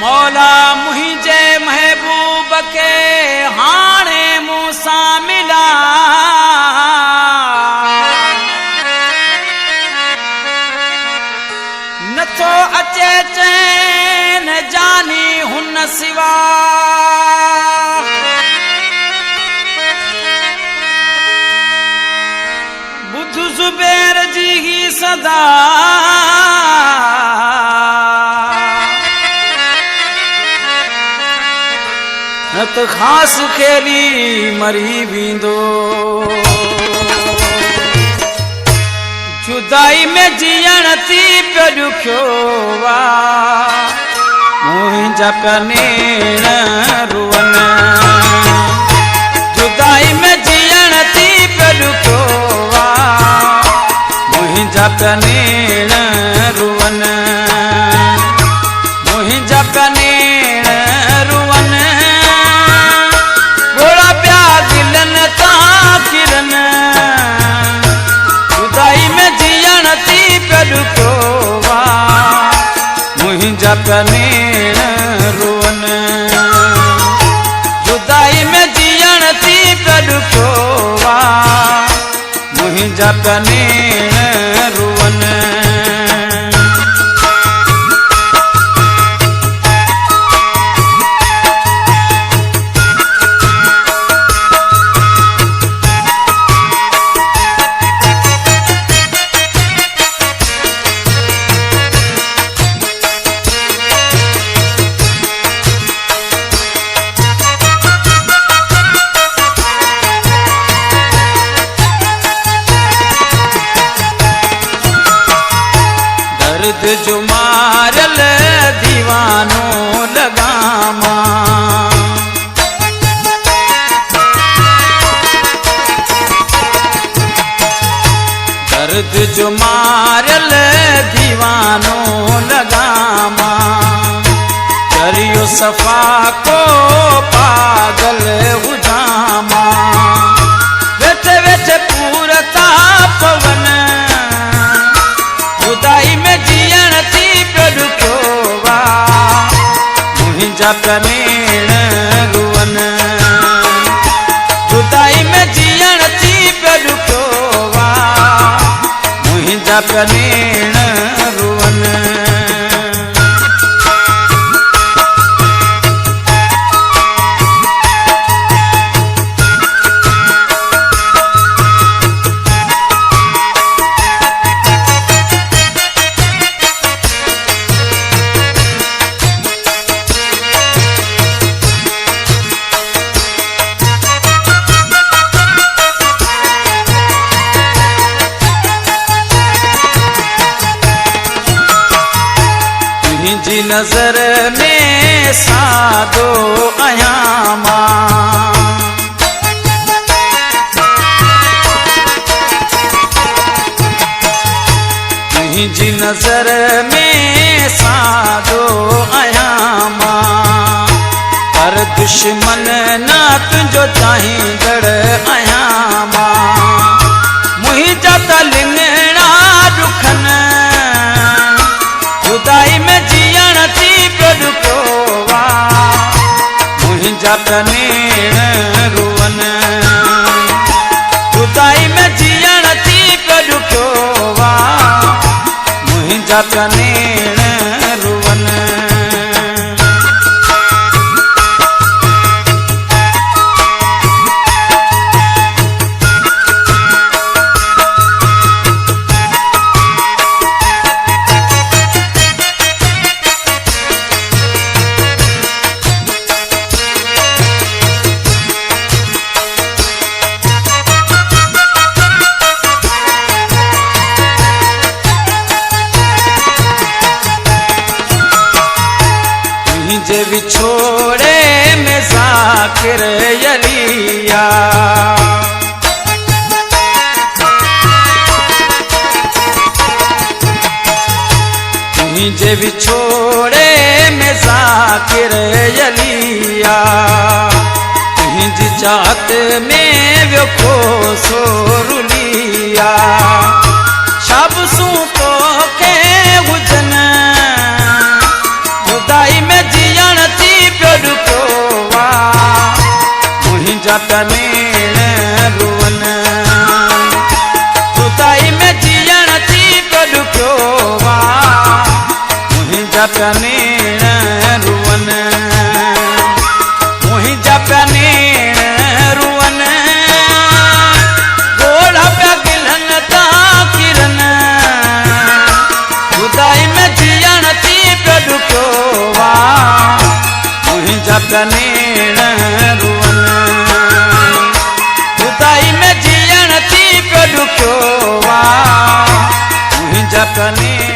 मौला मुझे महबूब के हाणे मूसा मिला नथो अचे चैन जानी हुन सिवा बुध ज़ुबैर जी ही सदा नत खास खेली मरी विंदो जुदाई में जीअण थी पियो ॾुखियो वा मुंहिंजा पिया नेण रुअन जुदाई में जीअण थी पियो ॾुखियो वा मुंहिंजा पिया नेण रुअन मुंहिंजा पिया नेण रुअन गोड़ा पिया दिलन तां किरन जुदाई में जीअण थी पियो ॾुखियो वा मुंहिंजा पिया नेण रुअन जुदाई में जीअण थी पियो ॾुखियो वा मुंहिंजा पिया नेण रुअन दर्द जो मारल दीवानो लगामा दर्द जो मारल दीवानो लगामा करियो सफा को पागल हुजामा वेठे वेठे पूरता पवन जुदाई में जीअण थी पियो ॾुखियो वा मुंहिंजा पिया नेण रुअन जुदाई में जीअण थी पियो ॾुखियो वा मुंहिंजा पिया नेण रुअन तुंहिंजी नज़र में सादो आहियां मां तुंहिंजी नज़र में सादो आहियां मां पर दुश्मन ना तुंहिंजो चाहींदड़ आहियां मां मुंहिंजा त लिंगड़ा ॾुखनि जुदाई में जीअण थी पियो ॾुखियो वा मुंहिंजा पिया नेण रुअन जुदाई में जीअण थी पियो ॾुखियो वा मुंहिंजा पिया नेण रुअन तुझे विछोड़े में ज़ाकिर यलिया तुझे विछोड़े में ज़ाकिर यलिया तुझी चाहत में व्यो सो रुलिया शाबसूं तो के हुजन जुदाई में जिया मुंहिंजा पनेण रुअन जुदाई में जीअण थी पियो ॾुखियो वा मुंहिंजा पनेण रुअन मुंहिंजा पनेण रुअन गोड़ा पिया गिलन था किरन जुदाई में जीअण थी पियो ॾुखियो वा मुंहिंजा पनेण रुअन जुदाई में जीअण थी पियो ॾुखियो वा मुंहिंजा पनेण